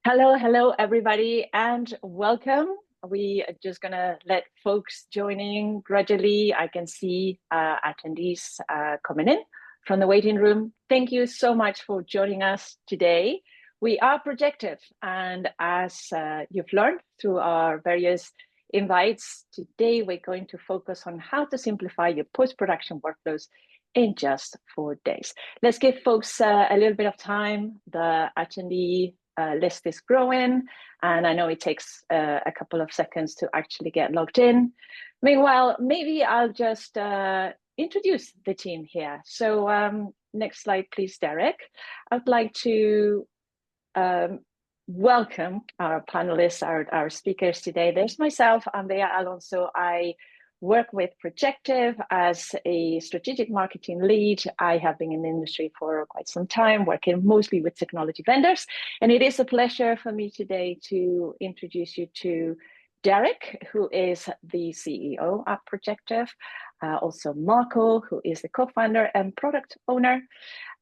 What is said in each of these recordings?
Hello, everybody, and welcome. We are just gonna let folks join in gradually. I can see attendees coming in from the waiting room. Thank you so much for joining us today. We are Projective, and as you've learned through our various invites, today we're going to focus on how to simplify your post-production workflows in just 4 days. Let's give folks a little bit of time. The attendee list is growing, and I know it takes a couple of seconds to actually get logged in. Meanwhile, maybe I'll just introduce the team here. So next slide, please, Derek. I'd like to welcome our panelists, our speakers today. There's myself, I'm Bea Alonso. I work with Projective as a strategic marketing lead. I have been in the industry for quite some time, working mostly with technology vendors. And it is a pleasure for me today to introduce you to Derek, who is the CEO at Projective, also Marco, who is the co-founder and product owner,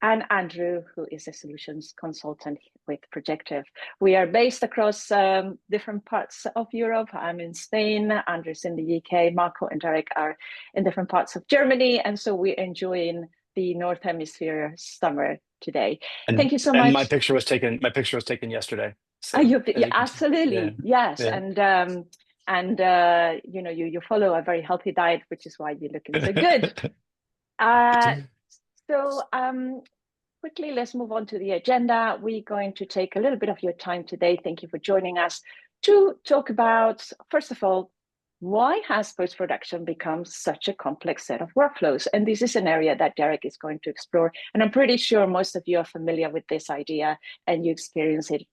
and Andrew, who is a solutions consultant with Projective. We are based across different parts of Europe. I'm in Spain, Andrew's in the UK, Marco and Derek are in different parts of Germany. And so we're enjoying the North Hemisphere summer today. Thank you so much. And my picture was taken yesterday. So absolutely, yeah, yes. yeah. And you know, you follow a very healthy diet, which is why you're looking so good. So quickly, let's move on to the agenda. We're going to take a little bit of your time today. Thank you for joining us to talk about, first of all, why has post-production become such a complex set of workflows? And this is an area that Derek is going to explore. And I'm pretty sure most of you are familiar with this idea and you experience it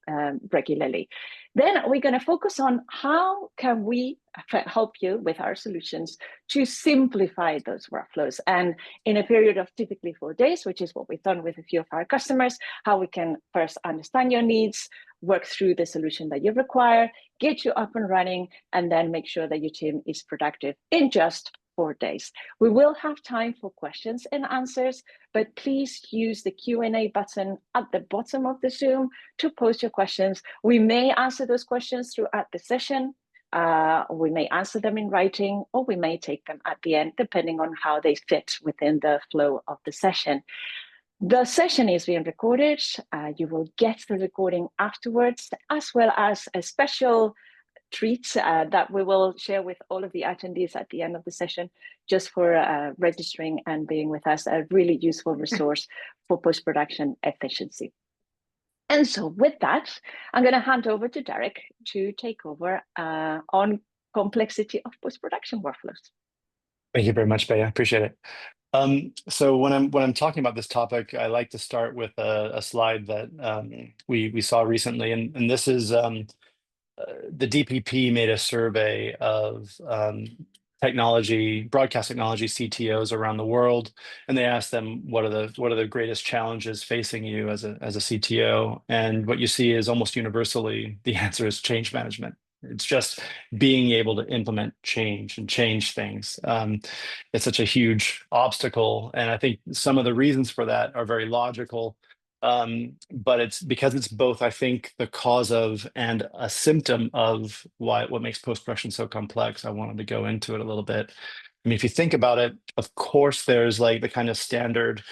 regularly. Then we're going to focus on how can we help you with our solutions to simplify those workflows. And in a period of typically 4 days, which is what we've done with a few of our customers, how we can first understand your needs, work through the solution that you require, get you up and running, and then make sure that your team is productive in just 4 days. We will have time for questions and answers, but please use the Q&A button at the bottom of the Zoom to post your questions. We may answer those questions throughout the session. We may answer them in writing, or we may take them at the end, depending on how they fit within the flow of the session. The session is being recorded. You will get the recording afterwards, as well as a special treat that we will share with all of the attendees at the end of the session, just for registering and being with us, a really useful resource for post-production efficiency. And so with that, I'm going to hand over to Derek to take over on complexity of post-production workflows. Thank you very much, Bea. I appreciate it. So when I'm talking about this topic, I like to start with a slide that we saw recently, and this is the DPP made a survey of broadcast technology CTOs around the world, and they asked them what are the greatest challenges facing you as a CTO, and what you see is almost universally the answer is change management. It's just being able to implement change and change things. It's such a huge obstacle, and I think some of the reasons for that are very logical. But it's because it's both, I think, the cause of and a symptom of what makes post-production so complex. I wanted to go into it a little bit. I mean, if you think about it, of course, there's like the kind of standard,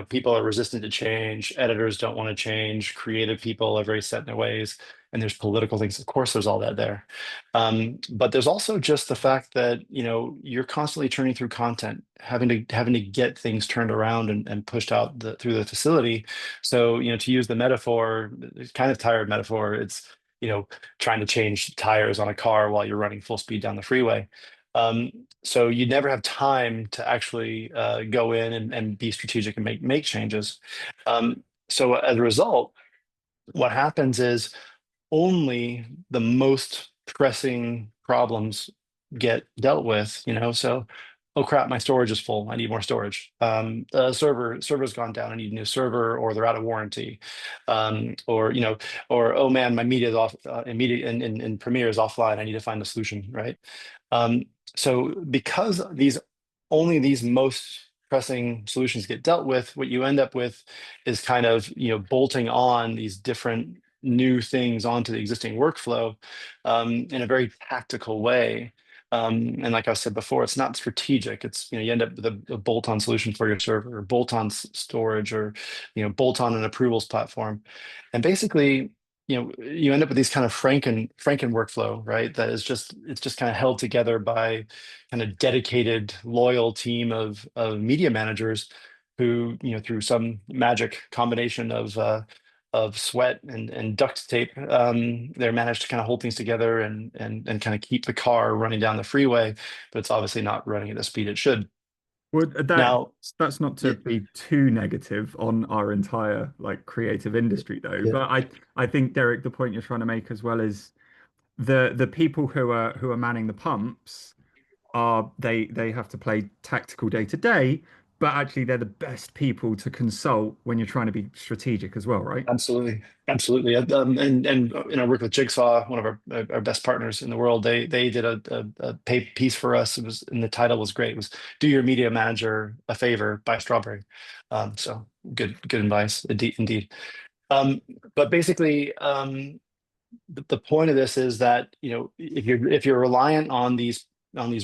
people are resistant to change, editors don't want to change, creative people are very set in their ways, and there's political things. Of course, there's all that there. But there's also just the fact that, you're constantly churning through content, having to get things turned around and pushed out through the facility. So, to use the metaphor, it's kind of tired metaphor, it's, trying to change tires on a car while you're running full speed down the freeway. So you never have time to actually go in and be strategic and make changes. So as a result, what happens is only the most pressing problems get dealt with, So, oh crap, my storage is full, I need more storage. The server's gone down, I need a new server, or they're out of warranty. Or oh man, my media is off, media in Premiere is offline, I need to find a solution, right? So because only these most pressing solutions get dealt with, what you end up with is kind of bolting on these different new things onto the existing workflow in a very tactical way. And like I said before, it's not strategic. It's, you end up with a bolt-on solution for your server, or bolt-on storage, or, bolt-on an approvals platform. And basically, you end up with these kind of Franken workflow, right? That is it's just kind of held together by kind of dedicated, loyal team of media managers who, through some magic combination of sweat and duct tape, they're managed to kind of hold things together and kind of keep the car running down the freeway, but it's obviously not running at the speed it should. Well, Now, that's not to yeah, be too negative on our entire like creative industry though, yeah, but I think Derek, the point you're trying to make as well is the people who are manning the pumps are they have to play tactical day to day, but actually they're the best people to consult when you're trying to be strategic as well, right? absolutely, absolutely. And I work with Jigsaw, one of our best partners in the world. They did a piece for us. It was, and the title was great. It was "Do Your Media Manager a Favor" by Strawberry. So good advice, indeed. But basically, the point of this is that, if you're reliant on these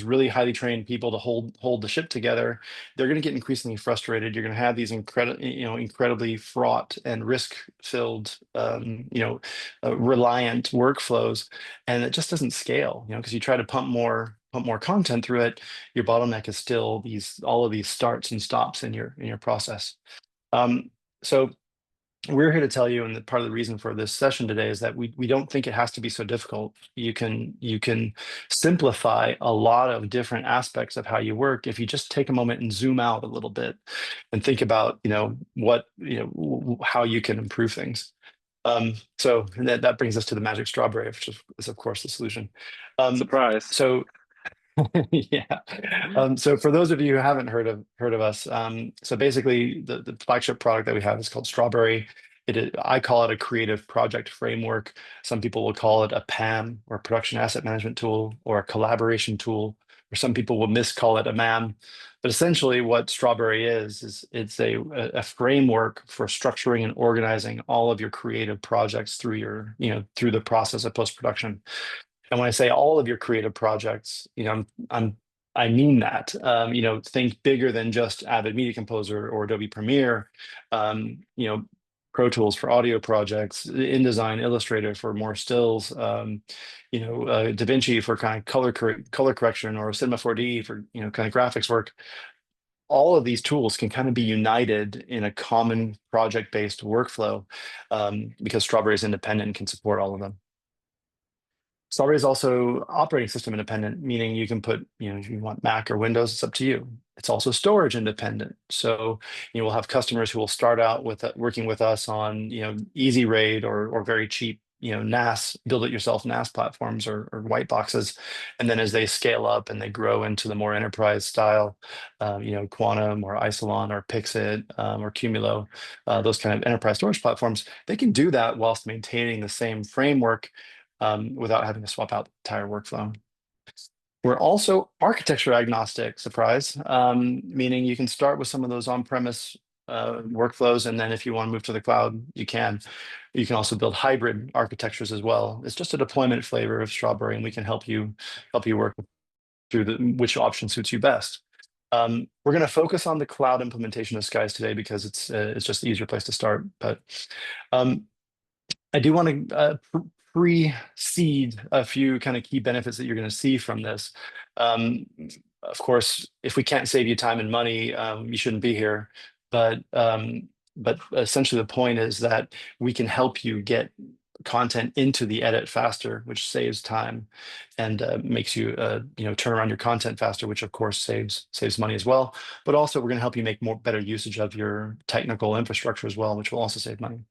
really highly trained people to hold the ship together, they're going to get increasingly frustrated. You're going to have these incredibly fraught and risk-filled, reliant workflows, and it just doesn't scale. Because you try to pump more content through it, your bottleneck is still all of these starts and stops in your process. So we're here to tell you, and part of the reason for this session today is that we don't think it has to be so difficult. You can simplify a lot of different aspects of how you work if you just take a moment and zoom out a little bit and think about how you can improve things. So that brings us to the magic strawberry, which is of course the solution. Surprise. So yeah. So for those of you who haven't heard of us, so basically the flagship product that we have is called Strawberry. I call it a creative project framework. Some people will call it a PAM, or production asset management tool, or a collaboration tool, or some people will miscall it a MAM. But essentially what Strawberry is it's a framework for structuring and organizing all of your creative projects through through the process of post-production. And when I say all of your creative projects, I mean that. Think bigger than just Avid Media Composer or Adobe Premiere. Pro Tools for audio projects, InDesign, Illustrator for more stills, DaVinci for kind of color correction, or Cinema 4D for kind of graphics work. All of these tools can kind of be united in a common project-based workflow, because Strawberry is independent and can support all of them. Strawberry is also operating system independent, meaning you can put, if you want Mac or Windows, it's up to you. It's also storage independent. So we'll have customers who will start out with working with us on easy RAID or very cheap NAS, build it yourself NAS platforms or white boxes. And then as they scale up and they grow into the more enterprise style, Quantum or Isilon or Pixit or Cumulo, those kind of enterprise storage platforms, they can do that whilst maintaining the same framework, without having to swap out the entire workflow. We're also architecture agnostic, surprise, meaning you can start with some of those on-premise workflows, and then if you want to move to the cloud, you can. You can also build hybrid architectures as well. It's just a deployment flavor of Strawberry, and we can help you work through which option suits you best. We're going to focus on the cloud implementation of Skies today because it's just the easier place to start. But I do want to precede a few kind of key benefits that you're going to see from this. Of course, if we can't save you time and money, you shouldn't be here. But essentially the point is that we can help you get content into the edit faster, which saves time and makes you turn around your content faster, which of course saves money as well. But also we're going to help you make better usage of your technical infrastructure as well, which will also save money.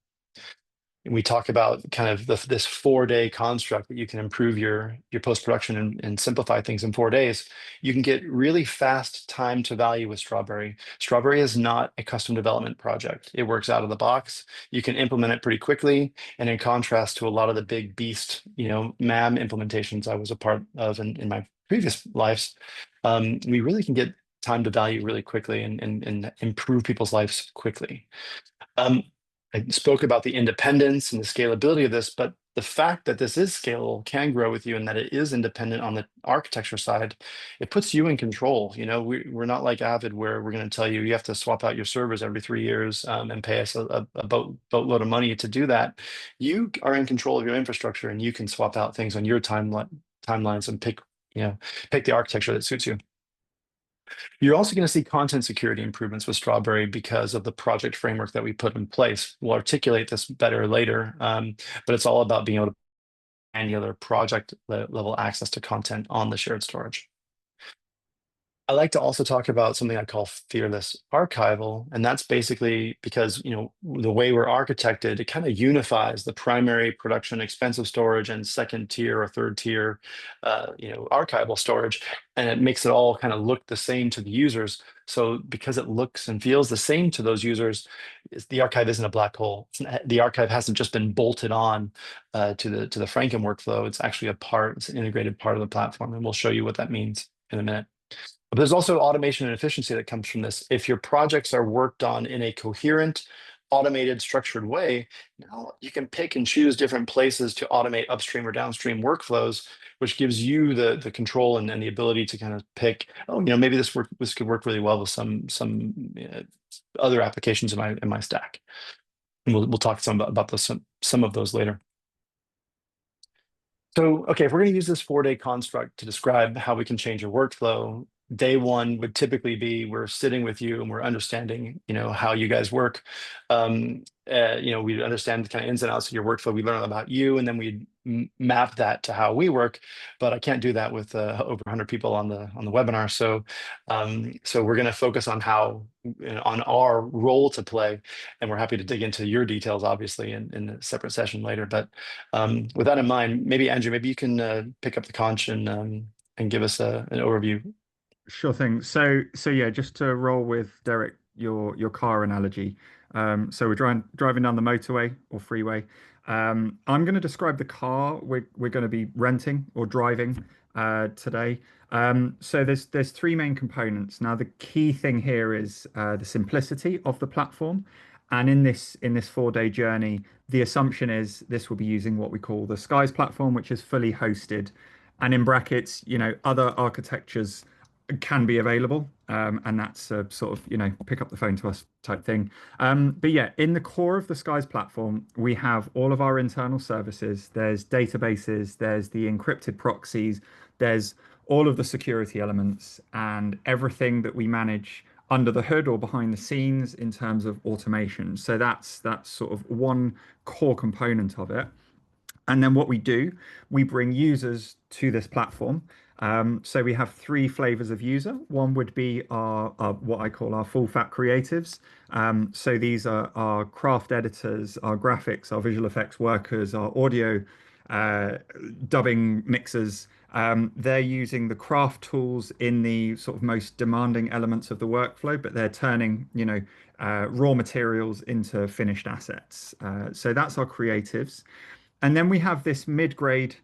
We talk about kind of this 4-day construct that you can improve your post-production and simplify things in 4 days. You can get really fast time to value with Strawberry. Strawberry is not a custom development project. It works out of the box. You can implement it pretty quickly. And in contrast to a lot of the big beast, MAM implementations I was a part of in my previous lives, we really can get time to value really quickly and improve people's lives quickly. I spoke about the independence and the scalability of this, but the fact that this is scalable can grow with you and that it is independent on the architecture side, it puts you in control. You know, we're not like Avid where we're going to tell you you have to swap out your servers every 3 years and pay us a boatload of money to do that. You are in control of your infrastructure and you can swap out things on your timelines and pick the architecture that suits you. You're also going to see content security improvements with Strawberry because of the project framework that we put in place. We'll articulate this better later, but it's all about being able to granular project level access to content on the shared storage. I like to also talk about something I call fearless archival, and that's basically because the way we're architected, it kind of unifies the primary production expensive storage and second tier or third tier, archival storage, and it makes it all kind of look the same to the users. So because it looks and feels the same to those users, the archive isn't a black hole. The archive hasn't just been bolted on to the Franken workflow. It's actually it's an integrated part of the platform, and we'll show you what that means in a minute. But there's also automation and efficiency that comes from this. If your projects are worked on in a coherent, automated, structured way, now you can pick and choose different places to automate upstream or downstream workflows, which gives you the control and the ability to kind of pick, maybe this could work really well with some other applications in my stack. And we'll talk about some of those later. So, okay, if we're going to use this 4-day construct to describe how we can change your workflow, day one would typically be we're sitting with you and we're understanding, how you guys work. We understand the kind of ins and outs of your workflow. We learn about you, and then we map that to how we work. But I can't do that with over 100 people on the webinar. So we're going to focus on on our role to play, and we're happy to dig into your details, obviously, in a separate session later. But with that in mind, maybe Andrew, maybe you can pick up the conch and give us an overview. Sure thing. So yeah, just to roll with Derek, your car analogy. So we're driving down the motorway or freeway. I'm going to describe the car we're going to be renting or driving today. So there's three main components. Now the key thing here is the simplicity of the platform. And in this 4-day journey, the assumption is this will be using what we call the Skies platform, which is fully hosted. And in brackets, other architectures can be available, and that's a sort of pick up the phone to us type thing. But yeah, in the core of the Skies platform, we have all of our internal services. There's databases, there's the encrypted proxies, there's all of the security elements, and everything that we manage under the hood or behind the scenes in terms of automation. So that's sort of one core component of it. And then what we do, we bring users to this platform. So we have three flavors of user. One would be our what I call our full fat creatives. So these are our craft editors, our graphics, our visual effects workers, our audio dubbing mixers. They're using the craft tools in the sort of most demanding elements of the workflow, but they're turning, raw materials into finished assets. So that's our creatives. And then we have this mid-grade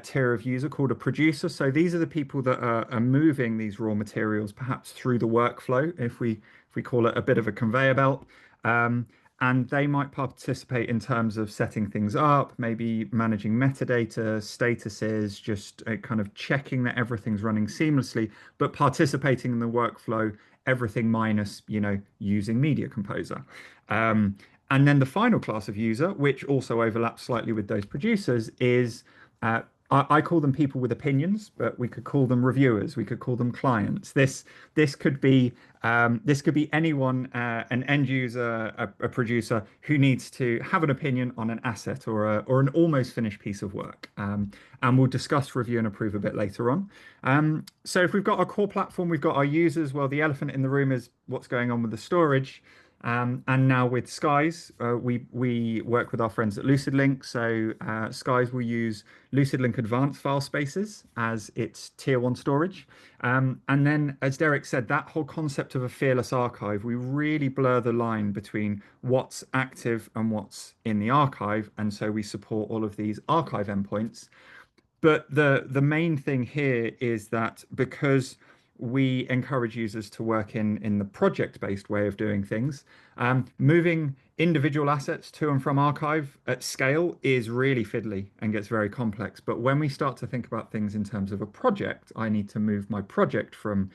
tier of user called a producer. So these are the people that are moving these raw materials perhaps through the workflow, if we call it a bit of a conveyor belt. And they might participate in terms of setting things up, maybe managing metadata, statuses, just kind of checking that everything's running seamlessly, but participating in the workflow, everything minus, using Media Composer. And then the final class of user, which also overlaps slightly with those producers, is I call them people with opinions, but we could call them reviewers. We could call them clients. This could be anyone, an end user, a producer who needs to have an opinion on an asset or an almost finished piece of work. And we'll discuss review and approve a bit later on. So if we've got our core platform, we've got our users. Well, the elephant in the room is what's going on with the storage. And now with Skies, we work with our friends at LucidLink. So Skies will use LucidLink Advanced File Spaces as its tier 1 storage. And then, as Derek said, that whole concept of a fearless archive, we really blur the line between what's active and what's in the archive. And so we support all of these archive endpoints. But the main thing here is that because we encourage users to work in the project-based way of doing things. Moving individual assets to and from archive at scale is really fiddly and gets very complex. But when we start to think about things in terms of a project, I need to move my project from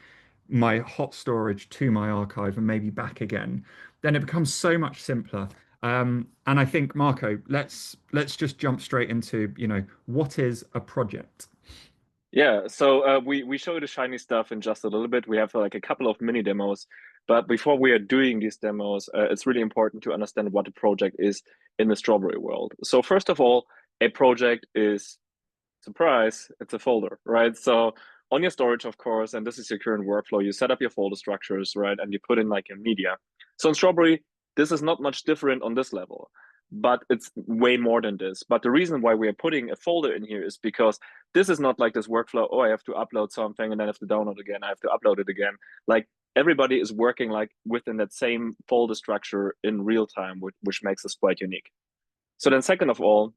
my hot storage to my archive and maybe back again, then it becomes so much simpler. And I think, Marco, let's just jump straight into, what is a project? Yeah, so we show you the shiny stuff in just a little bit. We have like a couple of mini demos, but before we are doing these demos, it's really important to understand what a project is in the Strawberry world. So first of all, a project is, surprise, it's a folder, right? So on your storage, of course, and this is your current workflow, you set up your folder structures, right? And you put in like your media. So in Strawberry, this is not much different on this level, but it's way more than this. But the reason why we are putting a folder in here is because this is not like this workflow, oh, I have to upload something and then I have to download again, I have to upload it again. Like everybody is working like within that same folder structure in real time, which makes this quite unique. So then second of all,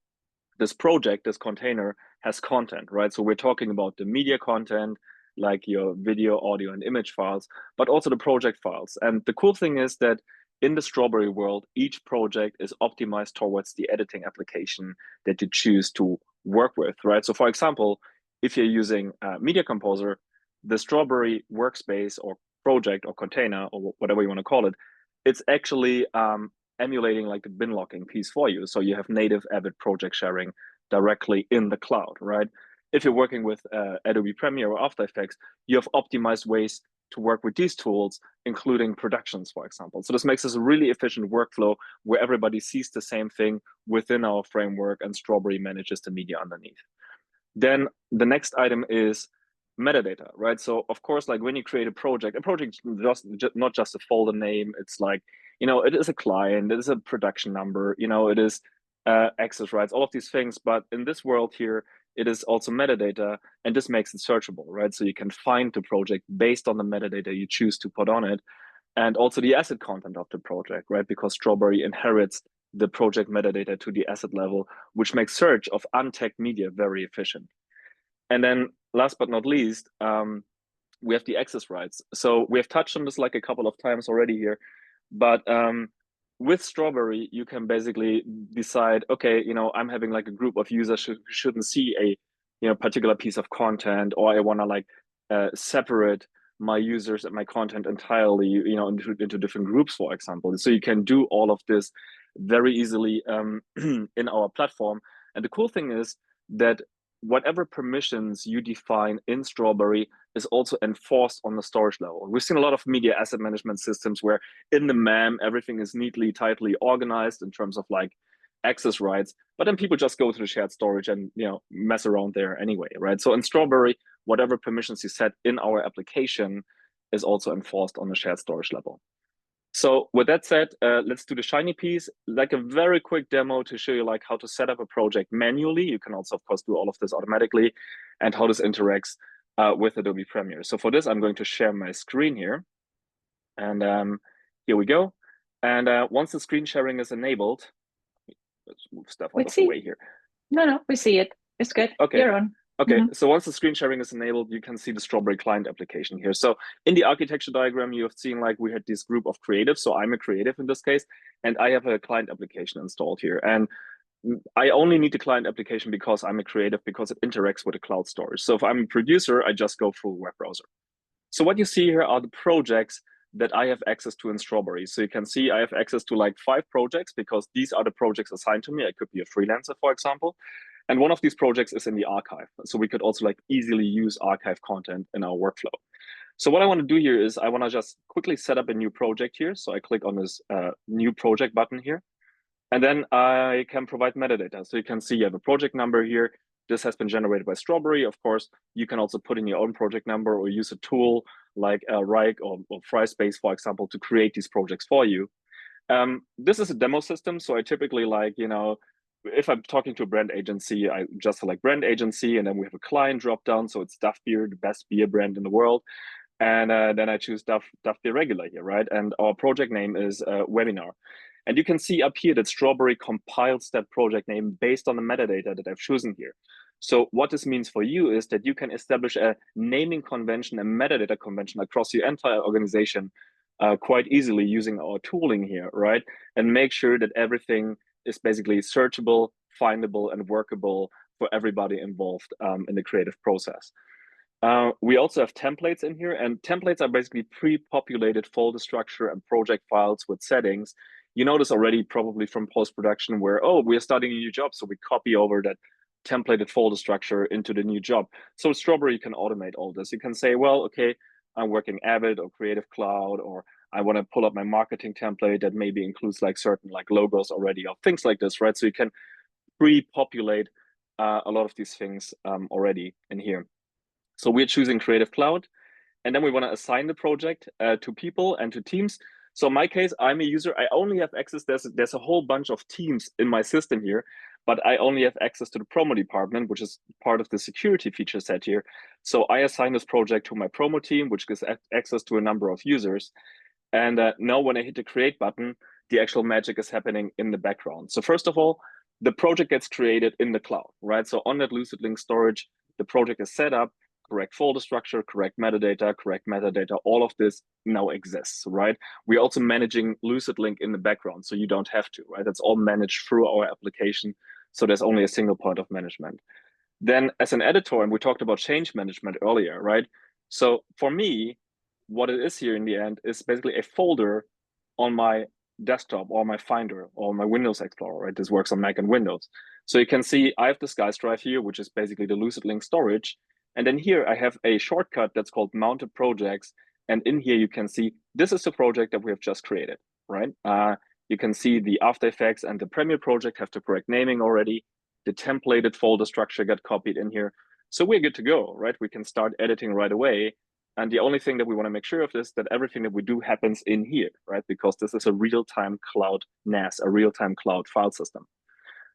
this project, this container has content, right? So we're talking about the media content, like your video, audio, and image files, but also the project files. And the cool thing is that in the Strawberry world, each project is optimized towards the editing application that you choose to work with, right? So for example, if you're using Media Composer, the Strawberry workspace or project or container or whatever you want to call it, it's actually emulating like the bin locking piece for you. So you have native Avid project sharing directly in the cloud, right? If you're working with Adobe Premiere or After Effects, you have optimized ways to work with these tools, including productions, for example. So this makes this a really efficient workflow where everybody sees the same thing within our framework and Strawberry manages the media underneath. Then the next item is metadata, right? So of course, like when you create a project is not just a folder name. It's like, it is a client, it is a production number, it is access rights, all of these things. But in this world here, it is also metadata, and this makes it searchable, right? So you can find the project based on the metadata you choose to put on it, and also the asset content of the project, right? Because Strawberry inherits the project metadata to the asset level, which makes search of untagged media very efficient. And then last but not least, we have the access rights. So we have touched on this like a couple of times already here, but with Strawberry, you can basically decide, okay, I'm having like a group of users who shouldn't see a particular piece of content, or I want to like separate my users and my content entirely, into different groups, for example. So you can do all of this very easily in our platform. And the cool thing is that whatever permissions you define in Strawberry is also enforced on the storage level. We've seen a lot of media asset management systems where in the MAM, everything is neatly, tightly organized in terms of like access rights, but then people just go to the shared storage and mess around there anyway, right? So in Strawberry, whatever permissions you set in our application is also enforced on the shared storage level. So with that said, let's do the shiny piece, like a very quick demo to show you like how to set up a project manually. You can also, of course, do all of this automatically, and how this interacts with Adobe Premiere. So for this, I'm going to share my screen here. And here we go. And once the screen sharing is enabled, let's move stuff out of the way here. No, we see it. It's good. Okay. You're on. Okay, so once the screen sharing is enabled, you can see the Strawberry client application here. So in the architecture diagram, you have seen like we had this group of creatives. So I'm a creative in this case, and I have a client application installed here. And I only need the client application because I'm a creative, because it interacts with the cloud storage. So if I'm a producer, I just go through a web browser. So what you see here are the projects that I have access to in Strawberry. So you can see I have access to like 5 projects because these are the projects assigned to me. I could be a freelancer, for example. And one of these projects is in the archive. So we could also like easily use archive content in our workflow. So what I want to do here is I want to just quickly set up a new project here. So I click on this new project button here, and then I can provide metadata. So you can see you have a project number here. This has been generated by Strawberry. Of course, you can also put in your own project number or use a tool like Rike or FrySpace, for example, to create these projects for you. This is a demo system. So I typically like, if I'm talking to a brand agency, I just select brand agency, and then we have a client drop down. So it's Duff Beer, the best beer brand in the world. And then I choose Duff Beer Regular here, right? And our project name is Webinar. And you can see up here that Strawberry compiles that project name based on the metadata that I've chosen here. So what this means for you is that you can establish a naming convention, a metadata convention across your entire organization quite easily using our tooling here, right? And make sure that everything is basically searchable, findable, and workable for everybody involved in the creative process. We also have templates in here, and templates are basically pre-populated folder structure and project files with settings. You notice already probably from post-production where, oh, we're starting a new job, so we copy over that templated folder structure into the new job. So Strawberry can automate all this. You can say, well, okay, I'm working Avid or Creative Cloud, or I want to pull up my marketing template that maybe includes like certain like logos already or things like this, right? So you can pre-populate a lot of these things already in here. So we're choosing Creative Cloud, and then we want to assign the project to people and to teams. So in my case, I'm a user. I only have access. There's a whole bunch of teams in my system here, but I only have access to the promo department, which is part of the security feature set here. So I assign this project to my promo team, which gives access to a number of users. And now when I hit the create button, the actual magic is happening in the background. So first of all, the project gets created in the cloud, right? So on that Lucid Link storage, the project is set up, correct folder structure, correct metadata, all of this now exists, right? We're also managing Lucid Link in the background, so you don't have to, right? That's all managed through our application, so there's only a single point of management. Then as an editor, and we talked about change management earlier, right? So for me, what it is here in the end is basically a folder on my desktop or my Finder or my Windows Explorer, right? This works on Mac and Windows. So you can see I have this guys drive here, which is basically the Lucid Link storage. And then here I have a shortcut that's called mounted projects. And in here you can see this is the project that we have just created, right? You can see the After Effects and the Premiere project have the correct naming already. The templated folder structure got copied in here. So we're good to go, right? We can start editing right away. And the only thing that we want to make sure of is that everything that we do happens in here, right? Because this is a real-time cloud NAS, a real-time cloud file system.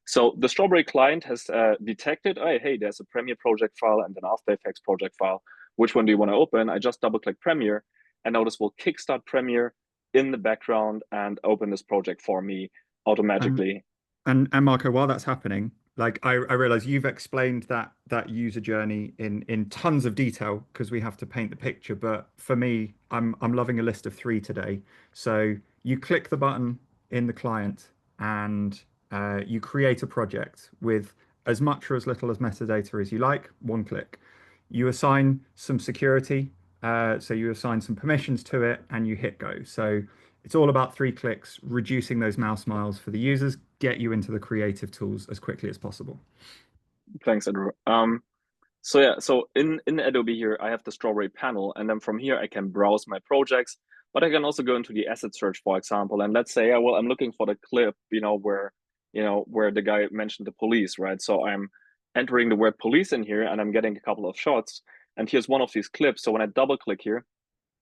So the Strawberry client has detected, oh, hey, there's a Premiere project file and an After Effects project file. Which one do you want to open? I just double-click Premiere, and now this will kickstart Premiere in the background and open this project for me automatically. And Marco, while that's happening, like I realize you've explained that user journey in tons of detail because we have to paint the picture. But for me, I'm loving a list of 3 today. So you click the button in the client and you create a project with as much or as little as metadata as you like, 1 click. You assign some security, so you assign some permissions to it and you hit go. So it's all about 3 clicks, reducing those mouse miles for the users, get you into the creative tools as quickly as possible. Thanks, Andrew. So yeah, so in Adobe here, I have the Strawberry panel, and then from here I can browse my projects, but I can also go into the asset search, for example, and let's say, well, I'm looking for the clip, where the guy mentioned the police, right? So I'm entering the word police in here, and I'm getting a couple of shots, and here's one of these clips. So when I double click here,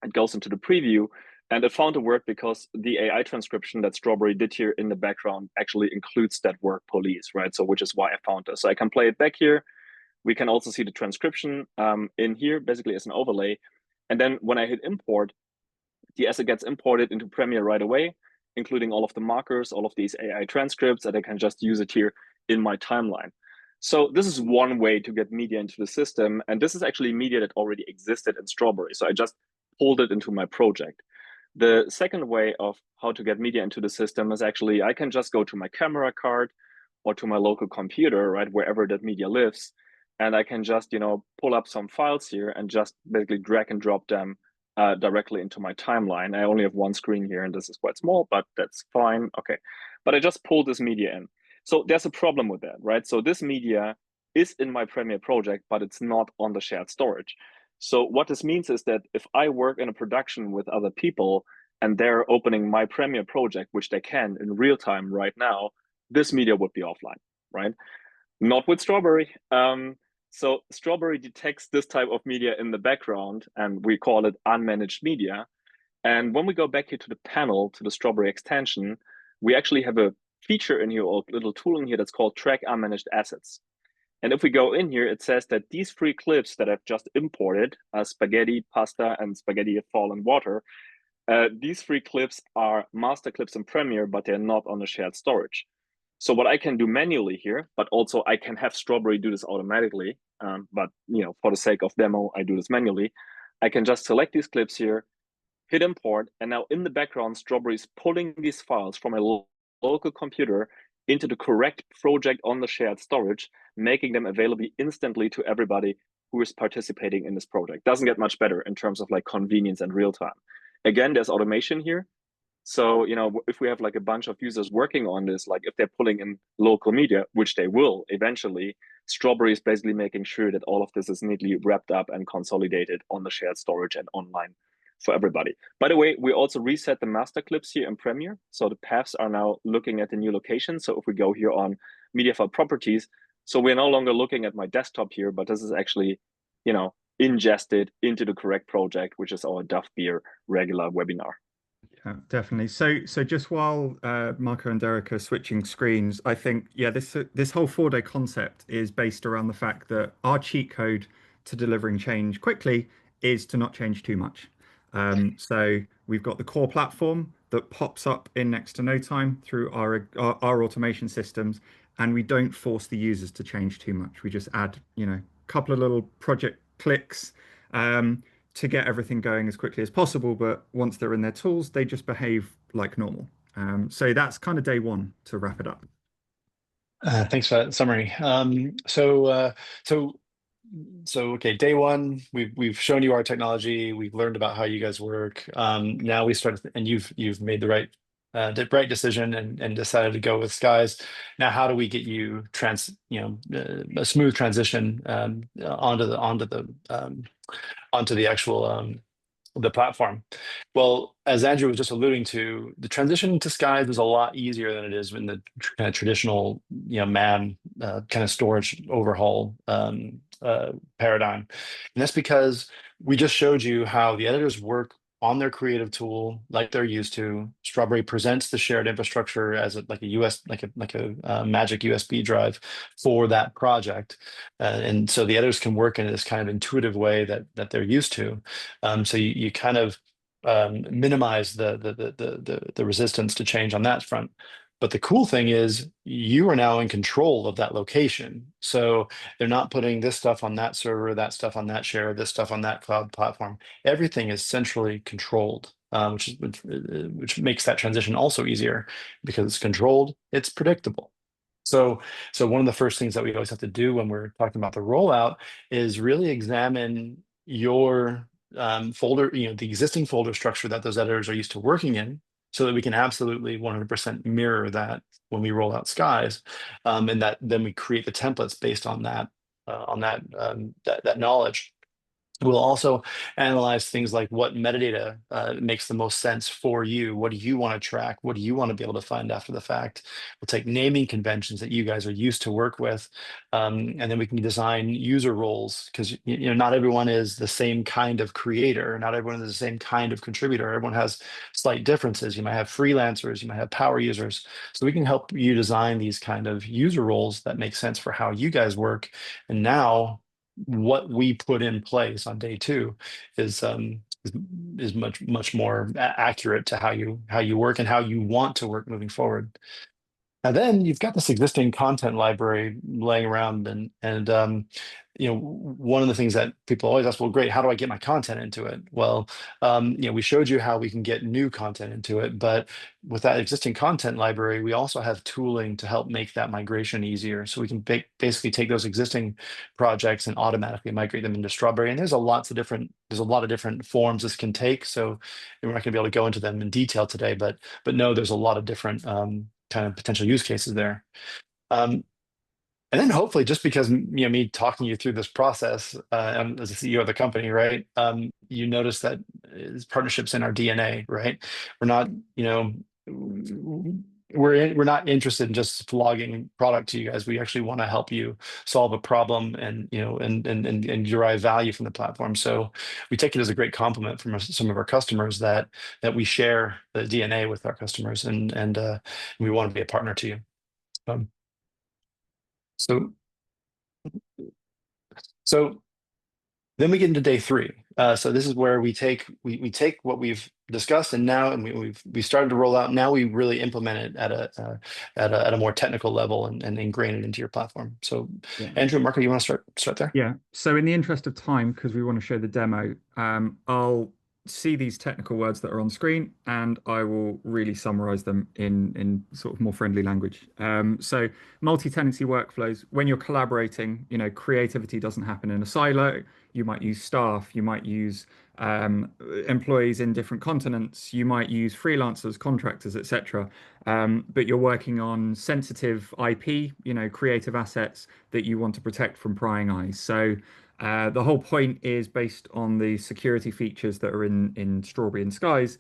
it goes into the preview, and it found a word because the AI transcription that Strawberry did here in the background actually includes that word police, right? So which is why I found this. So I can play it back here. We can also see the transcription in here, basically as an overlay. And then when I hit import, the asset gets imported into Premiere right away, including all of the markers, all of these AI transcripts, and I can just use it here in my timeline. So this is one way to get media into the system. And this is actually media that already existed in Strawberry. So I just pulled it into my project. The second way of how to get media into the system is actually, I can just go to my camera card or to my local computer, right, wherever that media lives. And I can just, pull up some files here and just basically drag and drop them directly into my timeline. I only have one screen here and this is quite small, but that's fine. Okay. But I just pulled this media in. So there's a problem with that, right? So this media is in my Premiere project, but it's not on the shared storage. So what this means is that if I work in a production with other people and they're opening my Premiere project, which they can in real time right now, this media would be offline, right? Not with Strawberry. So Strawberry detects this type of media in the background, and we call it unmanaged media. And when we go back here to the panel, to the Strawberry extension, we actually have a feature in here, or a little tool in here that's called Track Unmanaged Assets. And if we go in here, it says that these 3 clips that I've just imported, spaghetti, pasta, and spaghetti fallen water, these 3 clips are master clips in Premiere, but they're not on the shared storage. So what I can do manually here, but also I can have Strawberry do this automatically. But for the sake of demo, I do this manually. I can just select these clips here, hit import, and now in the background, Strawberry is pulling these files from a local computer into the correct project on the shared storage, making them available instantly to everybody who is participating in this project. Doesn't get much better in terms of like convenience and real time. Again, there's automation here. So, if we have like a bunch of users working on this, like if they're pulling in local media, which they will eventually, Strawberry is basically making sure that all of this is neatly wrapped up and consolidated on the shared storage and online for everybody. By the way, we also reset the master clips here in Premiere. So the paths are now looking at the new location. So if we go here on media file properties, so we're no longer looking at my desktop here, but this is actually, ingested into the correct project, which is our Duff Beer regular webinar. Yeah, definitely. So just while Marco and Derek are switching screens, I think, yeah, this whole 4-day concept is based around the fact that our cheat code to delivering change quickly is to not change too much. So we've got the core platform that pops up in next to no time through our automation systems, and we don't force the users to change too much. We just add, a couple of little project clicks to get everything going as quickly as possible. But once they're in their tools, they just behave like normal. So that's kind of day one to wrap it up. Thanks for that summary. Okay, day one, we've shown you our technology. We've learned about how you guys work. Now we start, and you've made the right decision and decided to go with Skies. Now, how do we get you a smooth transition onto the actual the platform? Well, as Andrew was just alluding to, the transition to Skies is a lot easier than it is in the kind of traditional, MAM kind of storage overhaul paradigm. And that's because we just showed you how the editors work on their creative tool like they're used to. Strawberry presents the shared infrastructure as a magic USB drive for that project, and so the editors can work in this kind of intuitive way that they're used to. So you kind of minimize the resistance to change on that front. But the cool thing is you are now in control of that location. So they're not putting this stuff on that server, that stuff on that share, this stuff on that cloud platform. Everything is centrally controlled, which makes that transition also easier because it's controlled, it's predictable. So one of the first things that we always have to do when we're talking about the rollout is really examine your folder, the existing folder structure that those editors are used to working in, so that we can absolutely 100% mirror that when we roll out Skies, and that then we create the templates based on that knowledge. We'll also analyze things like what metadata makes the most sense for you. What do you want to track? What do you want to be able to find after the fact? We'll take naming conventions that you guys are used to work with, and then we can design user roles, because not everyone is the same kind of creator. Not everyone is the same kind of contributor. Everyone has slight differences. You might have freelancers, you might have power users. So we can help you design these kind of user roles that make sense for how you guys work. And now, what we put in place on day two is much more accurate to how you work and how you want to work moving forward. Now then you've got this existing content library laying around, and one of the things that people always ask, well, great, how do I get my content into it? Well, we showed you how we can get new content into it, but with that existing content library, we also have tooling to help make that migration easier. So we can basically take those existing projects and automatically migrate them into Strawberry. And there's a lot of different forms this can take. So we're not going to be able to go into them in detail today, but no, there's a lot of different kind of potential use cases there. And then hopefully, just because me talking you through this process, as the CEO of the company, right? You notice that partnerships in our DNA, right? We're not, we're not interested in just flogging product to you guys. We actually want to help you solve a problem and derive value from the platform. So we take it as a great compliment from some of our customers that we share the DNA with our customers, and we want to be a partner to you. So Then we get into day three. So this is where we take what we've discussed, and now we started to roll out. Now we really implement it at a more technical level and ingrain it into your platform. So Yeah. Andrew, Marco, you want to start there? Yeah. So in the interest of time, because we want to show the demo, I'll see these technical words that are on screen, and I will really summarize them in sort of more friendly language. So multi-tenancy workflows, when you're collaborating, creativity doesn't happen in a silo. You might use staff, you might use employees in different continents, you might use freelancers, contractors, etc. But you're working on sensitive IP, creative assets that you want to protect from prying eyes. So the whole point is based on the security features that are in Strawberry and Skies.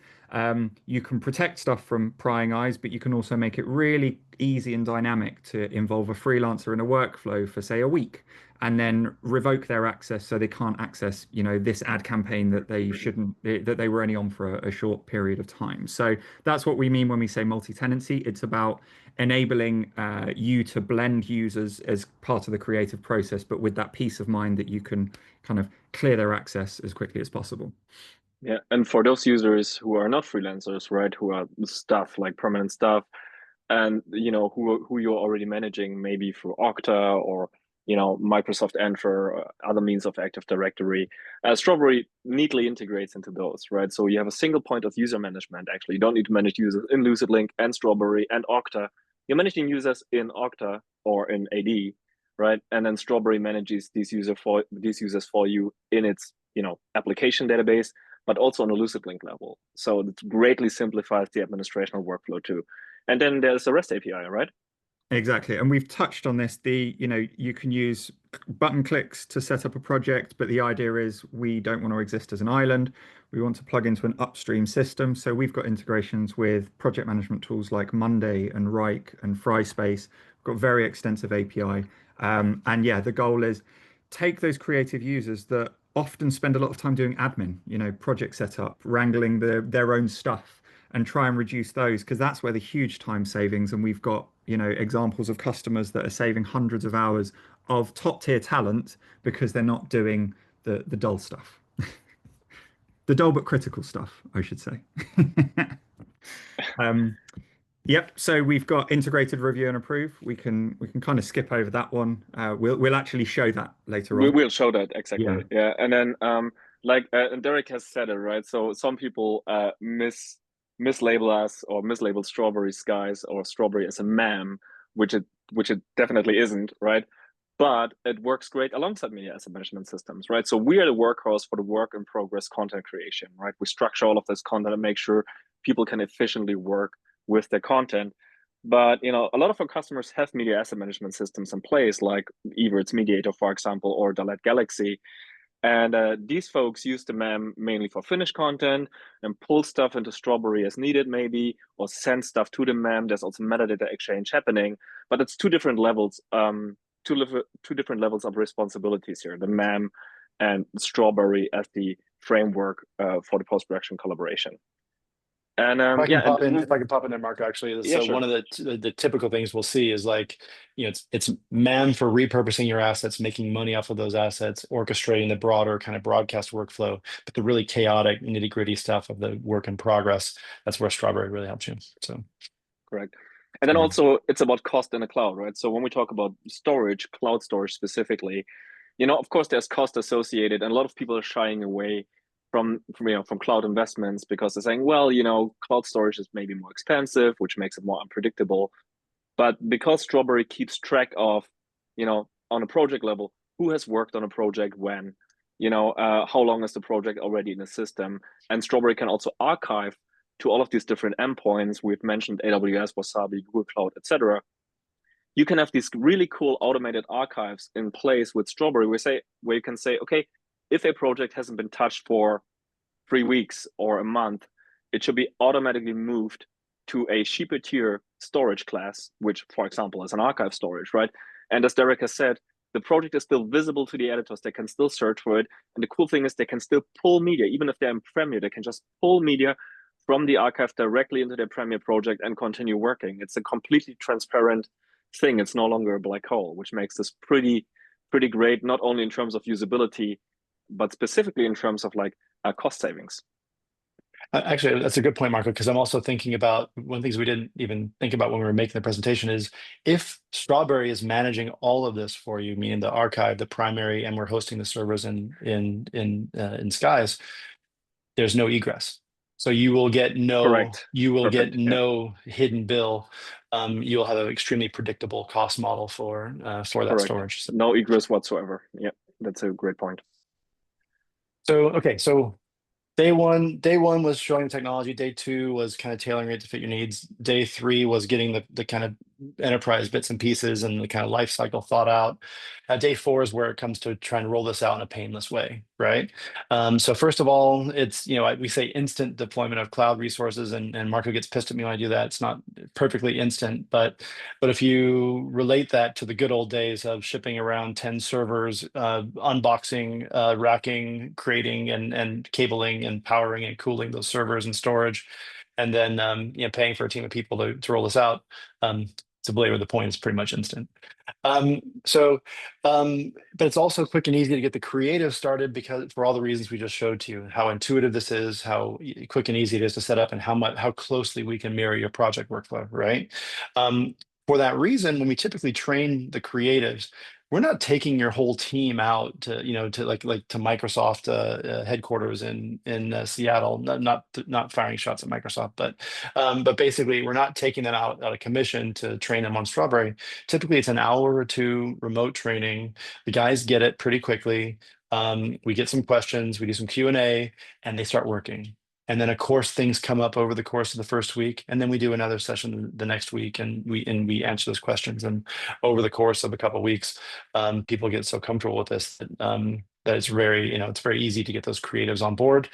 You can protect stuff from prying eyes, but you can also make it really easy and dynamic to involve a freelancer in a workflow for, say, a week, and then revoke their access so they can't access, this ad campaign that they shouldn't, that they were only on for a short period of time. So that's what we mean when we say multi-tenancy. It's about enabling you to blend users as part of the creative process, but with that peace of mind that you can kind of clear their access as quickly as possible. Yeah, and for those users who are not freelancers, right, who are staff, like permanent staff, and who you're already managing maybe through Okta or Microsoft Entra or other means of Active Directory, Strawberry neatly integrates into those, right? So you have a single point of user management. Actually, you don't need to manage users in LucidLink and Strawberry and Okta. You're managing users in Okta or in AD, right? And then Strawberry manages these users for you in its application database, but also on a LucidLink level. So it greatly simplifies the administrational workflow too. And then there's the REST API, right? Exactly. And we've touched on this. You can use button clicks to set up a project, but the idea is we don't want to exist as an island. We want to plug into an upstream system. So we've got integrations with project management tools like Monday and Rike and FrySpace. We've got very extensive API. And yeah, the goal is take those creative users that often spend a lot of time doing admin, project setup, wrangling their own stuff, and try and reduce those, because that's where the huge time savings. And we've got examples of customers that are saving hundreds of hours of top tier talent because they're not doing the dull stuff. The dull but critical stuff, I should say. Yep. So we've got integrated review and approve. We can kind of skip over that one. We'll actually show that later on. We'll show that exactly. Yeah. And then and Derek has said it, right? So some people mislabel us or mislabel Strawberry Skies or Strawberry as a MAM, which it definitely isn't, right? But it works great alongside media asset management systems, right? So we are the workhorse for the work in progress content creation, right? We structure all of this content and make sure people can efficiently work with their content. But a lot of our customers have media asset management systems in place, like either it's Mediator, for example, or Dalet Galaxy. And these folks use the MAM mainly for finished content and pull stuff into Strawberry as needed, maybe, or send stuff to the MAM. There's also metadata exchange happening, but it's two different levels, two different levels of responsibilities here: the MAM and Strawberry as the framework for the post-production collaboration. And if I can pop in there, Marco, actually. Yeah, so sure. one of the typical things we'll see is it's MAM for repurposing your assets, making money off of those assets, orchestrating the broader kind of broadcast workflow, but the really chaotic nitty gritty stuff of the work in progress, that's where Strawberry really helps you. So correct. And then also it's about cost in the cloud, right? So when we talk about storage, cloud storage specifically, of course there's cost associated, and a lot of people are shying away from cloud investments because they're saying, well, cloud storage is maybe more expensive, which makes it more unpredictable. But because Strawberry keeps track of, on a project level, who has worked on a project when, how long is the project already in the system, and Strawberry can also archive to all of these different endpoints. We've mentioned AWS, Wasabi, Google Cloud, etc. You can have these really cool automated archives in place with Strawberry where you can say, okay, if a project hasn't been touched for 3 weeks or a month, it should be automatically moved to a cheaper tier storage class, which, for example, is an archive storage, right? And as Derek has said, the project is still visible to the editors. They can still search for it. And the cool thing is they can still pull media. Even if they're in Premiere, they can just pull media from the archive directly into their Premiere project and continue working. It's a completely transparent thing. It's no longer a black hole, which makes this pretty great, not only in terms of usability, but specifically in terms of like cost savings. Actually, that's a good point, Marco, because I'm also thinking about one of the things we didn't even think about when we were making the presentation is if Strawberry is managing all of this for you, meaning the archive, the primary, and we're hosting the servers in Skies, there's no egress. So you will get Correct. get Perfect. no hidden bill. You'll have an extremely predictable cost model for that Correct. storage. So, No egress whatsoever. Yeah, that's a great point. so okay, so day one was showing the technology. Day two was kind of tailoring it to fit your needs. Day three was getting the kind of enterprise bits and pieces and the kind of life cycle thought out. Day four is where it comes to trying to roll this out in a painless way, right? So first of all, it's, we say instant deployment of cloud resources, and Marco gets pissed at me when I do that. It's not perfectly instant, but if you relate that to the good old days of shipping around 10 servers, unboxing, racking, creating, and cabling and powering and cooling those servers and storage, and then paying for a team of people to roll this out, to belabor the point, it's pretty much instant. But it's also quick and easy to get the creative started, because for all the reasons we just showed to you, how intuitive this is, how quick and easy it is to set up, and how closely we can mirror your project workflow, right? For that reason, when we typically train the creatives, we're not taking your whole team out to to Microsoft headquarters in Seattle. Not firing shots at Microsoft, but basically we're not taking them out of commission to train them on Strawberry. Typically, it's an hour or two remote training. The guys get it pretty quickly. We get some questions, we do some Q&A, and they start working. And then, of course, things come up over the course of the first week, and then we do another session the next week, and we answer those questions. And over the course of a couple of weeks, people get so comfortable with this that it's very, it's very easy to get those creatives on board,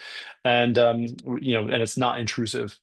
and and it's not intrusive.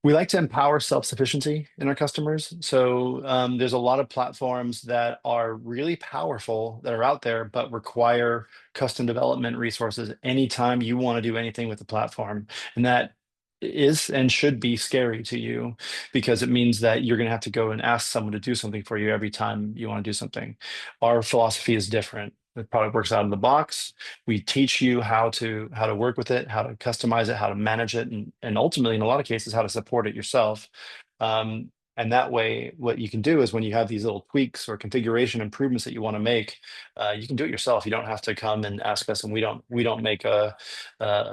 We like to empower self-sufficiency in our customers. So there's a lot of platforms that are really powerful that are out there, but require custom development resources anytime you want to do anything with the platform. And that is and should be scary to you, because it means that you're going to have to go and ask someone to do something for you every time you want to do something. Our philosophy is different. The product works out of the box. We teach you how to work with it, how to customize it, how to manage it, and ultimately, in a lot of cases, how to support it yourself. And that way, what you can do is, when you have these little tweaks or configuration improvements that you want to make, you can do it yourself. You don't have to come and ask us, and we don't make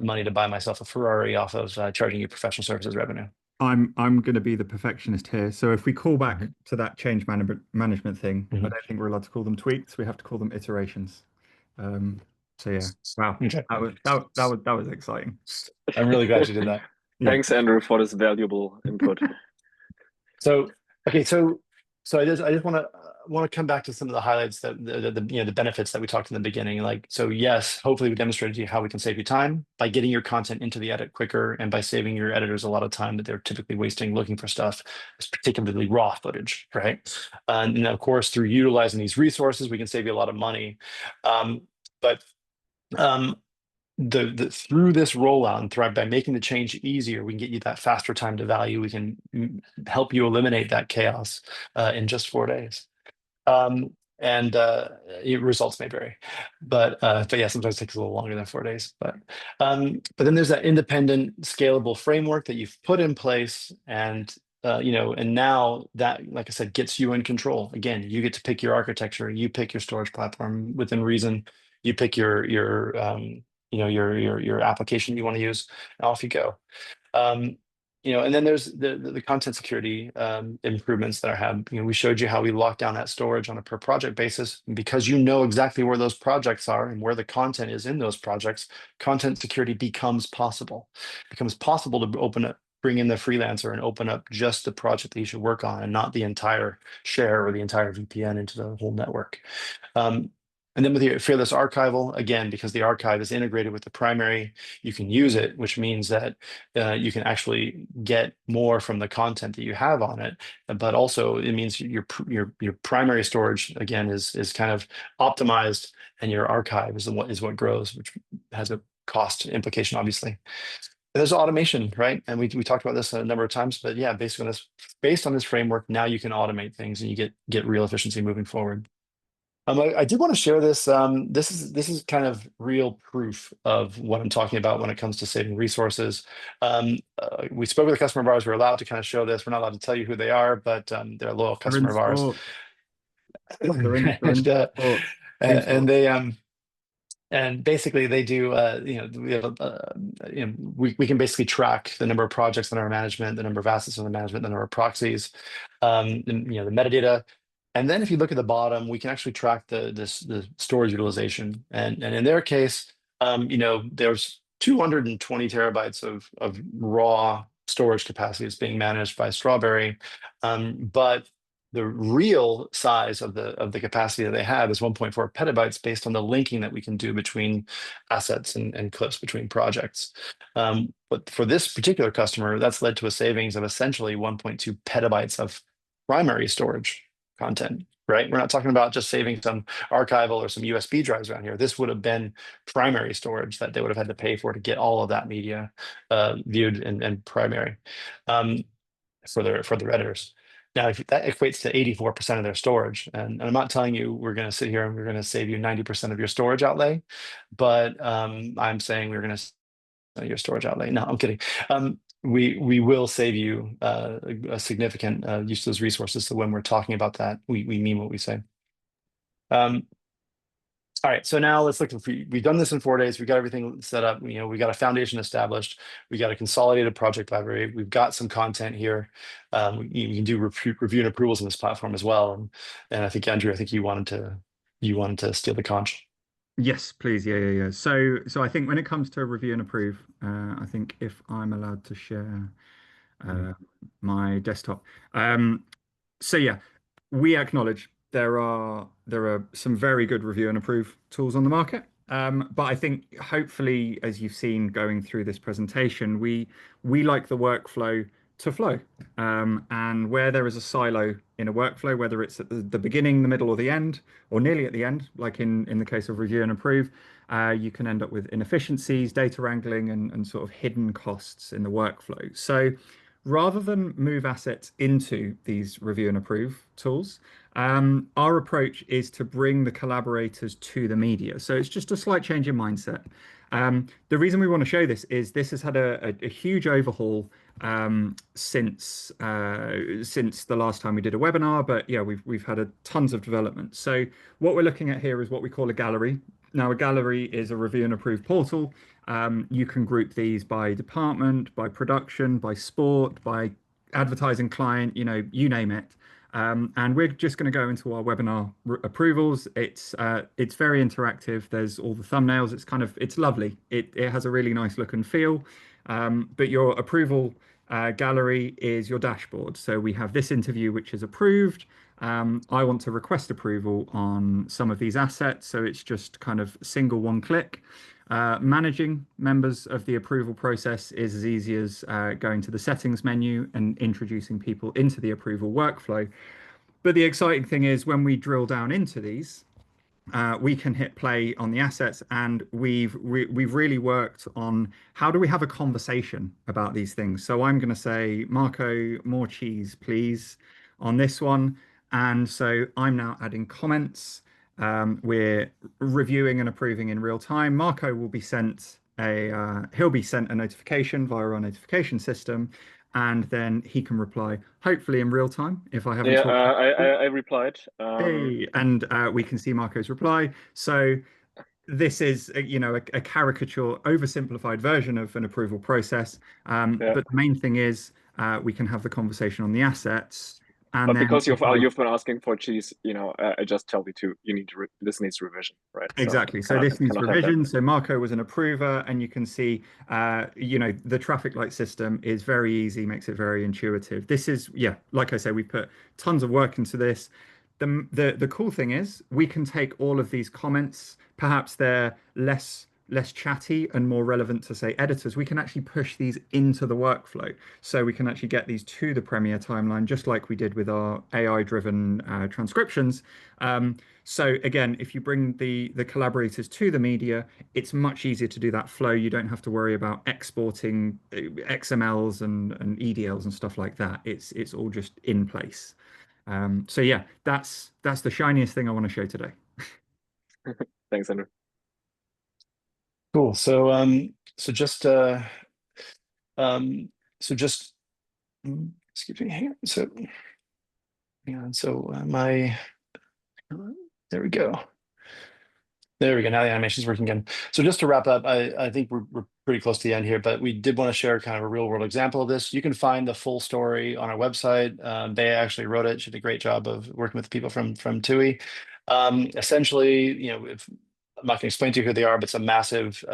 money to buy myself a Ferrari off of charging you professional services revenue. I'm going to be the perfectionist here. So if we call back to that change management thing, I don't think we're allowed to call them tweaks. We have to call them iterations. So yeah, wow, Okay. that was exciting. I'm really glad you did that. Yeah. Thanks, Andrew, for this valuable input. So okay, so I just want to come back to some of the highlights, that the benefits that we talked in the beginning. Like, so yes, hopefully we demonstrated to you how we can save you time by getting your content into the edit quicker, and by saving your editors a lot of time that they're typically wasting looking for stuff, particularly raw footage, right? And of course, through utilizing these resources, we can save you a lot of money. Through this rollout, and by making the change easier, we can get you that faster time to value. We can help you eliminate that chaos in just 4 days. Results may vary, but yeah, sometimes it takes a little longer than 4 days. But then there's that independent, scalable framework that you've put in place, and and now that, like I said, gets you in control. Again, you get to pick your architecture, you pick your storage platform within reason, you pick your application you want to use, and off you go. And then there's the content security improvements that have. We showed you how we lock down that storage on a per project basis, and because you know exactly where those projects are and where the content is in those projects, content security becomes possible. It becomes possible to bring in the freelancer and open up just the project that you should work on, and not the entire share or the entire VPN into the whole network. And then with the Fearless Archival, again, because the archive is integrated with the primary, you can use it, which means that you can actually get more from the content that you have on it. But also, it means your primary storage, again, is kind of optimized, and your archive is what grows, which has a cost implication, obviously. There's automation, right? And we talked about this a number of times, but yeah, based on this framework, now you can automate things, and you get real efficiency moving forward. I did want to share this. This is kind of real proof of what I'm talking about when it comes to saving resources. We spoke with a customer of ours. We're allowed to kind of show this. We're not allowed to tell you who they are, but they're a loyal They're in customer of ours. sports. They're in and, sports. Team and sports. they and basically they do we can basically track the number of projects under our management, the number of assets under management, the number of proxies, and, the metadata. And then if you look at the bottom, we can actually track the storage utilization. And in their case, there's 220 terabytes of raw storage capacity that's being managed by Strawberry. But the real size of the capacity that they have is 1.4 petabytes based on the linking that we can do between assets and clips between projects. But for this particular customer, that's led to a savings of essentially 1.2 petabytes of primary storage content, right? We're not talking about just saving some archival or some USB drives around here. This would have been primary storage that they would have had to pay for to get all of that media viewed and primary for their editors. Now, if that equates to 84% of their storage, and I'm not telling you we're going to sit here and we're going to save you 90% of your storage outlay, but I'm saying we're going to your storage outlay. No, I'm kidding. We will save you a significant use of those resources. So when we're talking about that, we mean what we say. All right, so now let's look. We've done this in 4 days. We got everything set up. We got a foundation established. We got a consolidated project library. We've got some content here. You can do review and approvals on this platform as well. And I think Andrew, you wanted to steal the conch. Yes, please. Yeah. So I think when it comes to review and approve, I think if I'm allowed to share my desktop. So yeah, we acknowledge there are some very good review and approve tools on the market. But I think hopefully, as you've seen going through this presentation, we like the workflow to flow. And where there is a silo in a workflow, whether it's at the beginning, the middle, or the end, or nearly at the end, like in the case of review and approve, you can end up with inefficiencies, data wrangling, and sort of hidden costs in the workflow. So rather than move assets into these review and approve tools, our approach is to bring the collaborators to the media. So it's just a slight change in mindset. The reason we want to show this is this has had a huge overhaul since the last time we did a webinar, but yeah, we've had tons of development. So what we're looking at here is what we call a gallery. Now, a gallery is a review and approve portal. You can group these by department, by production, by sport, by advertising client, you name it. And we're just going to go into our webinar approvals. It's very interactive. There's all the thumbnails. It's lovely. It has a really nice look and feel. But your approval gallery is your dashboard. So we have this interview, which is approved. I want to request approval on some of these assets. So it's just kind of single one click. Managing members of the approval process is as easy as going to the settings menu and introducing people into the approval workflow. But the exciting thing is when we drill down into these, we can hit play on the assets, and we've really worked on how do we have a conversation about these things. So I'm going to say, Marco, more cheese, please, on this one. And so I'm now adding comments. We're reviewing and approving in real time. Marco will be sent he'll be sent a notification via our notification system, and then he can reply hopefully in real time if I haven't. Yeah, I replied. Hey, and we can see Marco's reply. So this is a caricature, oversimplified version of an approval process. But the main thing is we can have the conversation on the assets. And but because you've been asking for cheese, I just tell you this needs revision, right? Exactly. So this needs revision. So Marco was an approver, and you can see, the traffic light system is very easy, makes it very intuitive. This is, like I say, we put tons of work into this. The cool thing is we can take all of these comments, perhaps they're less chatty and more relevant to, say, editors. We can actually push these into the workflow. So we can actually get these to the Premiere timeline, just like we did with our AI-driven transcriptions. So again, if you bring the collaborators to the media, it's much easier to do that flow. You don't have to worry about exporting XMLs and EDLs and stuff like that. It's all just in place. So yeah, that's the shiniest thing I want to show today. Thanks, Andrew. Cool. So just excuse me here. So hang on. So there we go. There we go. Now the animation is working again. So just to wrap up, I think we're pretty close to the end here, but we did want to share kind of a real world example of this. You can find the full story on our website. They actually wrote it. She did a great job of working with the people from TUI. Essentially, if I'm not going to explain to you who they are, but it's a massive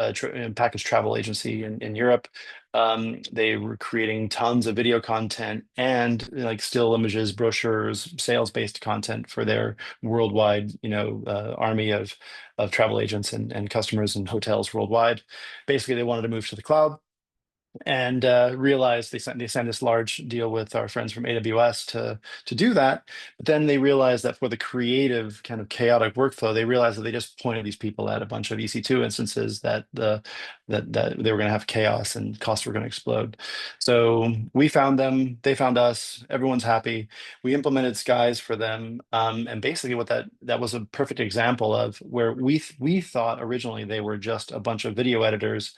package travel agency in Europe. They were creating tons of video content and like still images, brochures, sales-based content for their worldwide, army of travel agents and customers and hotels worldwide. Basically, they wanted to move to the cloud and realized they signed this large deal with our friends from AWS to do that. But then they realized that for the creative kind of chaotic workflow, they realized that they just pointed these people at a bunch of EC2 instances that they were going to have chaos and costs were going to explode. So we found them, they found us, everyone's happy. We implemented Skies for them, and basically what that was a perfect example of where we thought originally they were just a bunch of video editors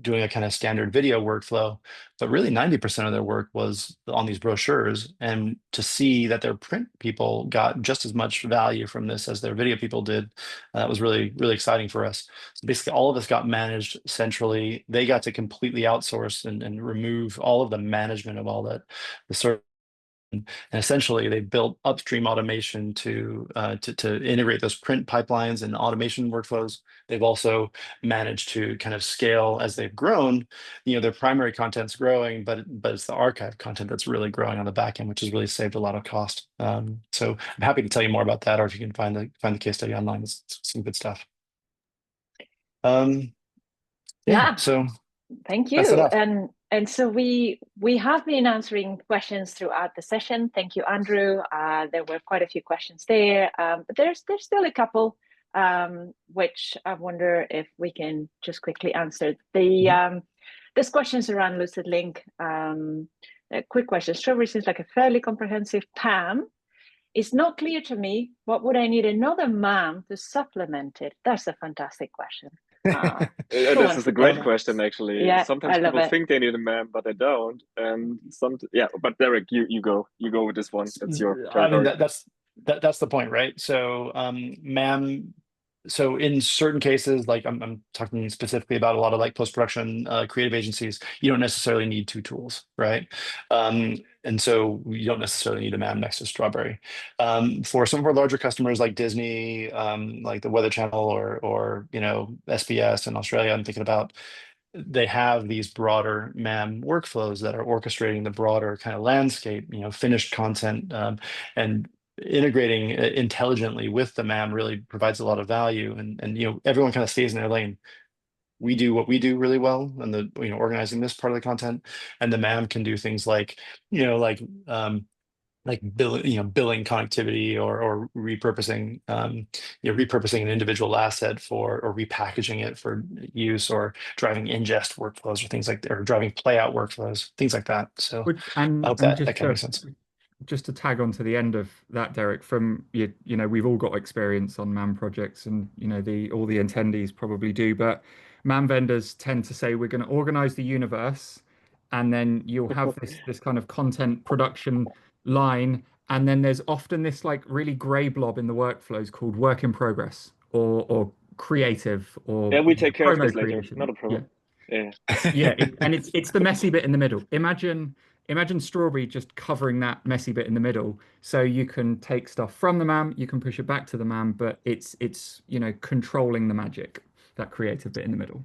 doing a kind of standard video workflow, but really 90% of their work was on these brochures. And to see that their print people got just as much value from this as their video people did, that was really, really exciting for us. So basically all of this got managed centrally. They got to completely outsource and remove all of the management of all that, the sort. And essentially, they built upstream automation to integrate those print pipelines and automation workflows. They've also managed to kind of scale as they've grown. Their primary content's growing, but it's the archive content that's really growing on the back end, which has really saved a lot of cost. So I'm happy to tell you more about that, or if you can find the case study online, it's some good stuff. Yeah. So thank you. And so we have been answering questions throughout the session. Thank you, Andrew. There were quite a few questions there, but there's still a couple which I wonder if we can just quickly answer. There's questions around Lucid Link. A quick question. Strawberry seems like a fairly comprehensive PAM. It's not clear to me, what would I need another MAM to supplement it? That's a fantastic question. This is a great question, actually. Yeah, sometimes people think they need a MAM, but they don't. And but Derek, you go with this one. That's your territory. I mean, that's the point, right? So MAM. So in certain cases, like I'm talking specifically about a lot of like post-production creative agencies, you don't necessarily need two tools, right? And so you don't necessarily need a MAM next to Strawberry. For some of our larger customers like Disney, like the Weather Channel or SBS in Australia, I'm thinking about, they have these broader MAM workflows that are orchestrating the broader kind of landscape, finished content, and integrating intelligently with the MAM really provides a lot of value, and everyone kind of stays in their lane. We do what we do really well, and organizing this part of the content, and the MAM can do things like billing connectivity or repurposing repurposing an individual asset or repackaging it for use, or driving ingest workflows or things like that, or driving playout workflows, things like that. So I hope that kind of makes sense. Just to tag on to the end of that, Derek, from we've all got experience on MAM projects, and all the attendees probably do, but MAM vendors tend to say we're going to organize the universe, and then you'll have this kind of content production line, and then there's often this like really gray blob in the workflows called work in progress or creative, or we take care of this creation. later. Not a problem. Yeah, and it's the messy bit in the middle. Imagine Strawberry just covering that messy bit in the middle, so you can take stuff from the MAM, you can push it back to the MAM, but it's controlling the magic, that creative bit in the middle.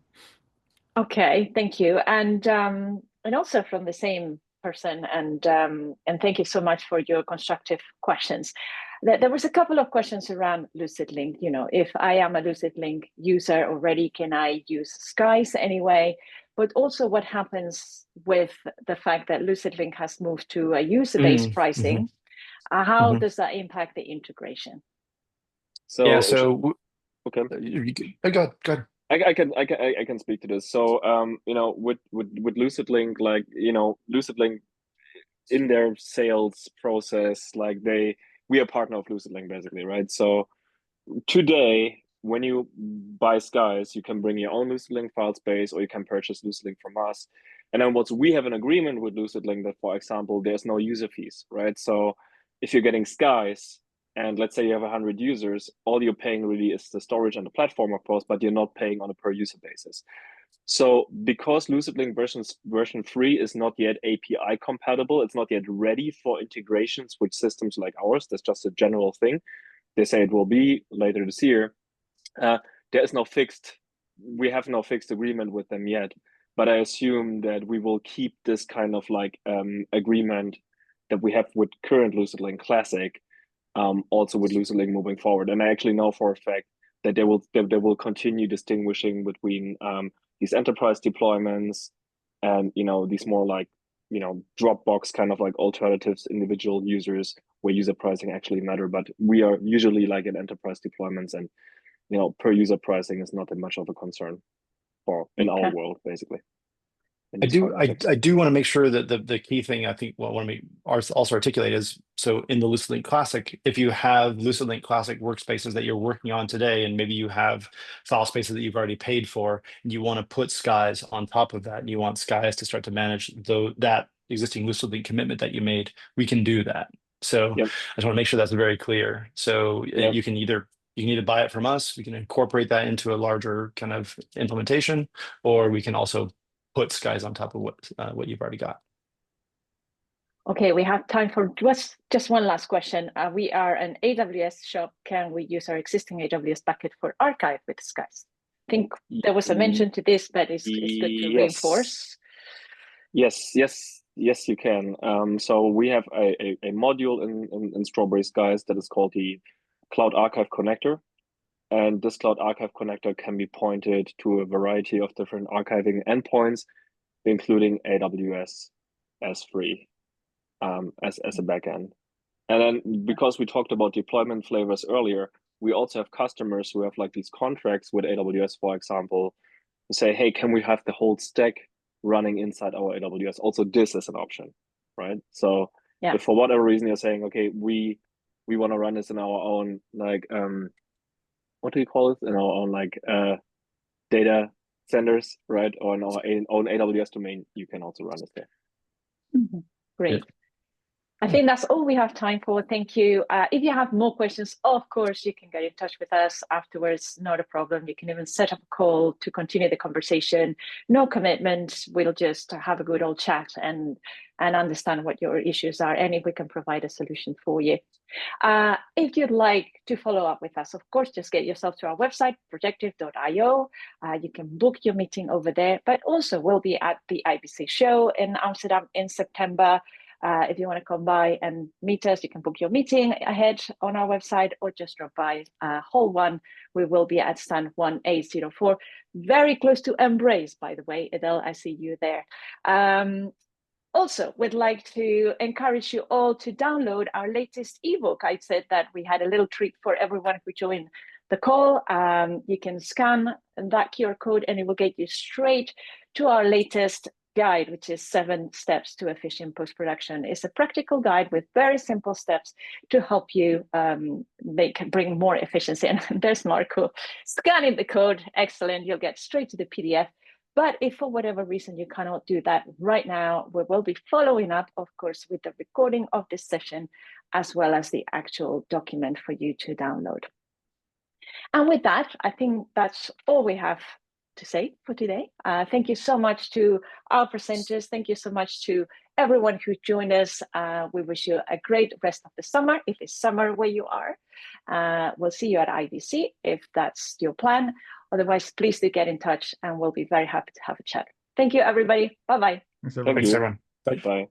Okay, thank you, and also from the same person, and thank you so much for your constructive questions. There was a couple of questions around Lucid Link. If I am a Lucid Link user already, can I use Skies anyway? But also what happens with the fact that Lucid Link has moved to a user-based pricing. How does that impact the integration? Okay. Go ahead. I can speak to this. So with Lucid Link, Lucid Link in their sales process, we are a partner of Lucid Link basically, right? So today, when you buy Skies, you can bring your own LucidLink file space, or you can purchase LucidLink from us. And then we have an agreement with LucidLink that, for example, there's no user fees, right? So if you're getting Skies, and let's say you have 100 users, all you're paying really is the storage and the platform, of course, but you're not paying on a per user basis. So because LucidLink version 3 is not yet API compatible, it's not yet ready for integrations with systems like ours. That's just a general thing. They say it will be later this year. There is we have no fixed agreement with them yet, but I assume that we will keep this kind of like agreement that we have with current LucidLink Classic, also with LucidLink moving forward. And I actually know for a fact that they will continue distinguishing between these enterprise deployments and these more like Dropbox kind of like alternatives, individual users where user pricing actually matter. But we are usually like in enterprise deployments, and per user pricing is not that much of a concern in our world, basically. I do want to make sure that the key thing I think what I want to also articulate is, so in the LucidLink Classic, if you have LucidLink Classic workspaces that you're working on today, and maybe you have file spaces that you've already paid for, and you want to put Skies on top of that, and you want Skies to start to manage that existing LucidLink commitment that you made, we can do that. So I just want to make sure that's very clear. So you can either buy it from us, we can incorporate that into a larger kind of implementation, or we can also put Skies on top of what you've already got. Okay, we have time for just one last question. We are an AWS shop. Can we use our existing AWS bucket for archive with Skies? I think there was a mention to this, but it's good to reinforce. Yes, you can. So we have a module in Strawberry Skies that is called the Cloud Archive Connector. And this Cloud Archive Connector can be pointed to a variety of different archiving endpoints, including AWS S3 as a backend. And then because we talked about deployment flavors earlier, we also have customers who have like these contracts with AWS, for example, to say, hey, can we have the whole stack running inside our AWS? Also, this is an option, right? So if for whatever reason you're saying, okay, we want to run this in our own like what do you call it? In our own like data centers, right? Or in our own AWS domain, you can also run it there. Great. I think that's all we have time for. Thank you. If you have more questions, of course, you can get in touch with us afterwards. Not a problem. You can even set up a call to continue the conversation. No commitment. We'll just have a good old chat and understand what your issues are, and if we can provide a solution for you. If you'd like to follow up with us, of course, just get yourself to our website, projective.io. You can book your meeting over there, but also we'll be at the IBC show in Amsterdam in September. If you want to come by and meet us, you can book your meeting ahead on our website or just drop by Hall 1. We will be at stand 1804, very close to Embrace, by the way. Adele, I see you there. Also, we'd like to encourage you all to download our latest ebook. I said that we had a little treat for everyone who joined the call. You can scan that QR code and it will get you straight to our latest guide, which is 7 steps to efficient post-production. It's a practical guide with very simple steps to help you bring more efficiency. And there's Marco scanning the code. Excellent. You'll get straight to the PDF. But if for whatever reason you cannot do that right now, we will be following up, of course, with the recording of this session, as well as the actual document for you to download. And with that, I think that's all we have to say for today. Thank you so much to our presenters. Thank you so much to everyone who joined us. We wish you a great rest of the summer, if it's summer where you are. We'll see you at IBC if that's your plan. Otherwise, please do get in touch and we'll be very happy to have a chat. Thank you, everybody. Bye-bye. Thanks, everyone. Bye.